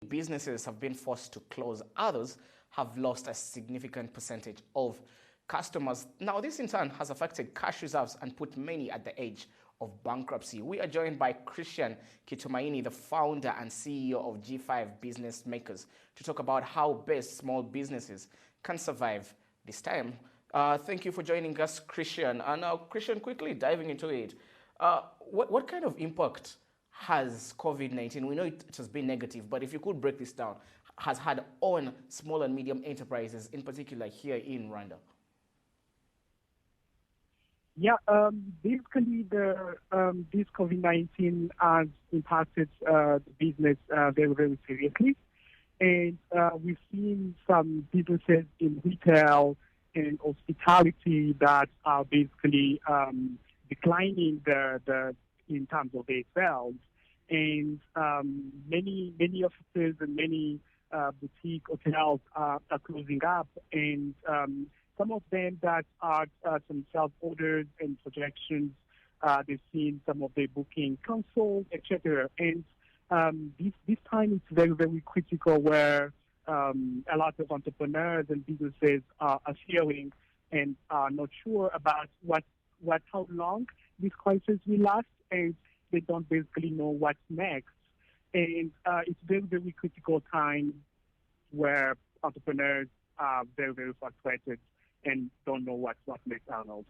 businesses have been forced to close. Others have lost a significant percentage of customers. Now, this in turn has affected cash reserves and put many at the edge of bankruptcy. We are joined by Christian Kitumaini, the founder and CEO of G5 Business Makers, to talk about how best small businesses can survive this time. Thank you for joining us, Christian. And now, Christian, quickly diving into it, what kind of impact has COVID-19, we know it has been negative, but if you could break this down, has had on small and medium enterprises, in particular here in Rwanda? Yeah, basically this COVID-19 has impacted the business very, very seriously. And we've seen some businesses in retail and hospitality that are basically declining in terms of their sales. And many offices and many boutique hotels are closing up, and some of them that are some sales orders and projections, they've seen some of their booking canceled, etc. And this time it's very, very critical where a lot of entrepreneurs and businesses are feeling and are not sure about how long this crisis will last, and they don't basically know what's next. And it's very, very critical time where entrepreneurs are very, very frustrated and don't know what next, Arnold.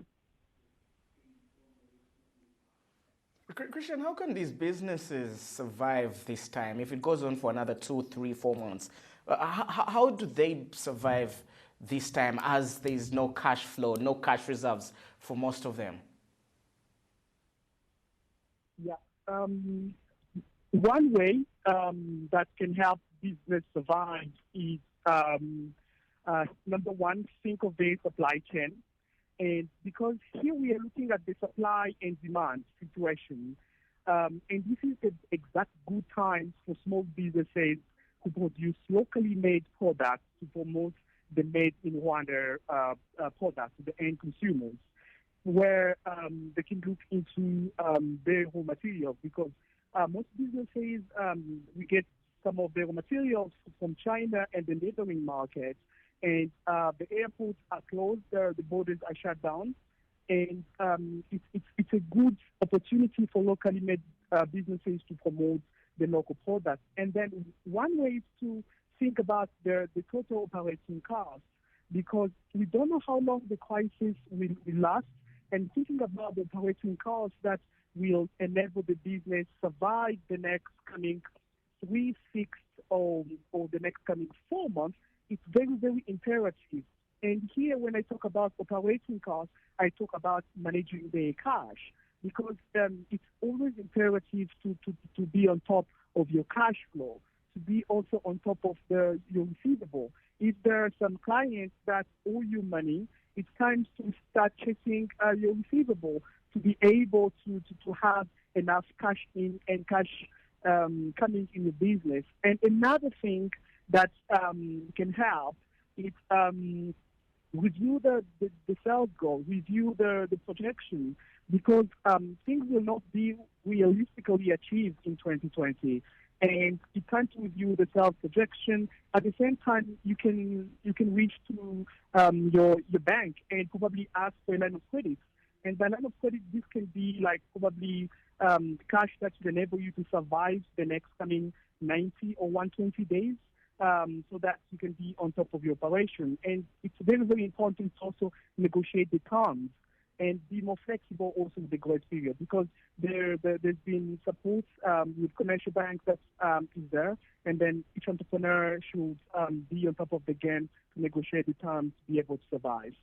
Christian, how can these businesses survive this time if it goes on for another 2, 3, 4 months? How do they survive this time as there is no cash flow, no cash reserves for most of them? Yeah. One way that can help business survive is, number one, think of the supply chain. And because here we are looking at the supply and demand situation, and this is the exact good time for small businesses who produce locally made products to promote the made in Rwanda products to the end consumers, where they can look into their raw materials, because most businesses, we get some of their raw materials from China and the neighboring markets, and the airports are closed, the borders are shut down, and it's a good opportunity for locally made businesses to promote the local products. And then one way is to think about the total operating cost, because we don't know how long the crisis will last, and thinking about the operating costs that will enable the business survive the next coming 3, 6, or the next coming 4 months, it's very, very imperative. And here, when I talk about operating costs, I talk about managing the cash, because it's always imperative to be on top of your cash flow, to be also on top of your receivable. If there are some clients that owe you money, it's time to start checking your receivable to be able to have enough cash in and cash coming in the business. And another thing that can help is review the sales goal, review the projection, because things will not be realistically achieved in 2020. And it's time to review the sales projection. At the same time, you can reach to your bank and probably ask for a line of credit. And by line of credit, this can be like probably cash that will enable you to survive the next coming 90 or 120 days, so that you can be on top of your operation. And it's very, very important to also negotiate the terms and be more flexible also with the grace period, because there's been support with commercial banks that is there, and then each entrepreneur should be on top of the game to negotiate the terms to be able to survive.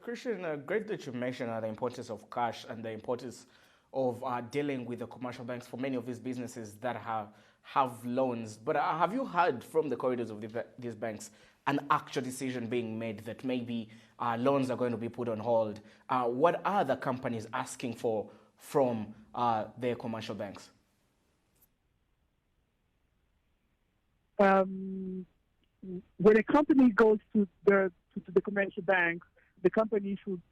Christian, great that you mentioned the importance of cash and the importance of dealing with the commercial banks for many of these businesses that have loans. But have you heard from the corridors of these banks an actual decision being made that maybe loans are going to be put on hold? What are the companies asking for from their commercial banks? When a company goes to the commercial banks, the company should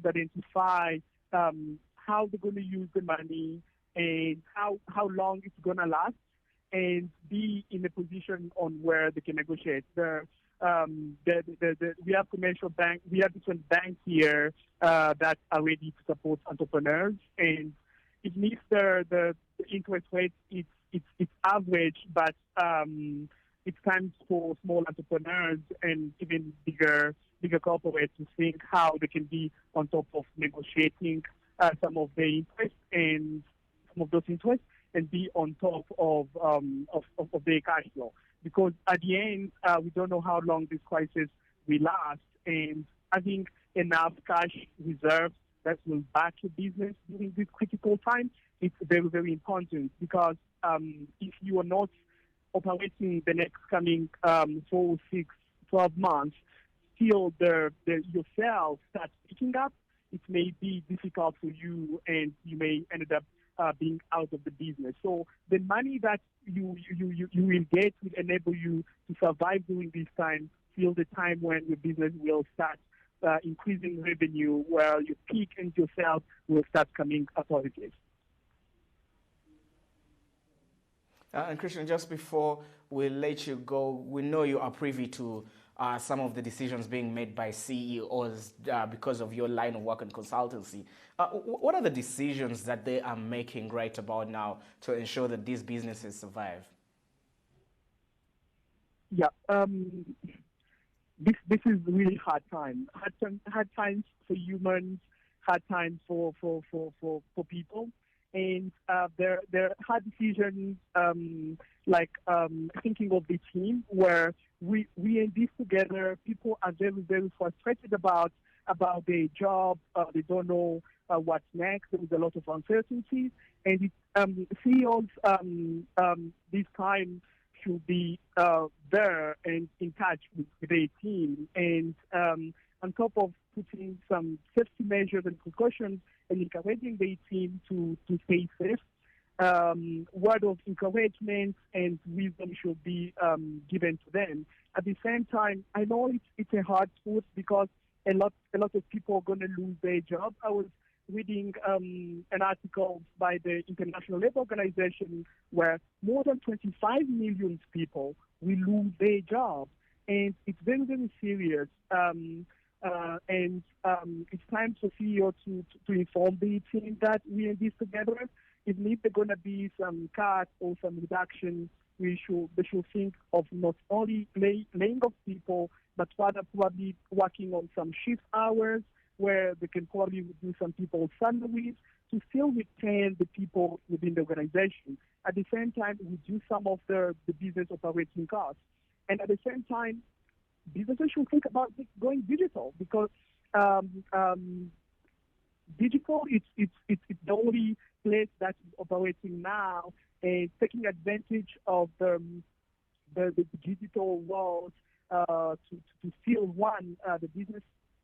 identify how they're going to use the money and how long it's going to last, and be in a position on where they can negotiate. We have commercial bank, we have different banks here that are ready to support entrepreneurs, and it means the interest rate it's average, but it's time for small entrepreneurs and even bigger corporates to think how they can be on top of negotiating some of the interest and some of those interests, and be on top of their cash flow. Because at the end, we don't know how long this crisis will last, and having enough cash reserves that will back your business during this critical time, it's very, very important. Because if you are not operating the next coming 4, 6, 12 months, still your sales start picking up, it may be difficult for you, and you may end up being out of the business. So the money that you will get will enable you to survive during this time till the time when your business will start increasing revenue, where your peak and your sales will start coming positive. And Christian, just before we let you go, we know you are privy to some of the decisions being made by CEOs because of your line of work and consultancy. What are the decisions that they are making right about now to ensure that these businesses survive? Yeah, this is really hard time. Hard times for humans, hard times for people. And there are hard decisions, like thinking of the team, where we in this together. People are very, very frustrated about their job. They don't know what's next. There is a lot of uncertainty, and CEOs this time should be there and in touch with their team, and on top of putting some safety measures and precautions and encouraging their team to stay safe. Word of encouragement and wisdom should be given to them. At the same time, I know it's a hard truth, because a lot of people are going to lose their job. I was reading an article by the International Labour Organization where more than 25 million people will lose their jobs, and it's very, very serious. And it's time for CEO to inform the team that we are in this together. If there's going to be some cuts or some reduction, they should think of not only laying off people, but rather probably working on some shift hours where they can probably reduce some people's salaries to still retain the people within the organization. At the same time, reduce some of the business operating costs. And at the same time, businesses should think about going digital, because digital it's the only place that's operating now, and taking advantage of the digital world to still run the business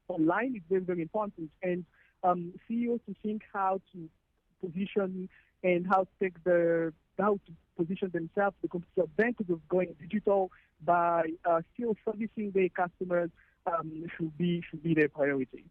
online is very, very important. And CEOs to think how to position and how to position themselves, the competitive advantage of going digital by still servicing their customers should be their priority.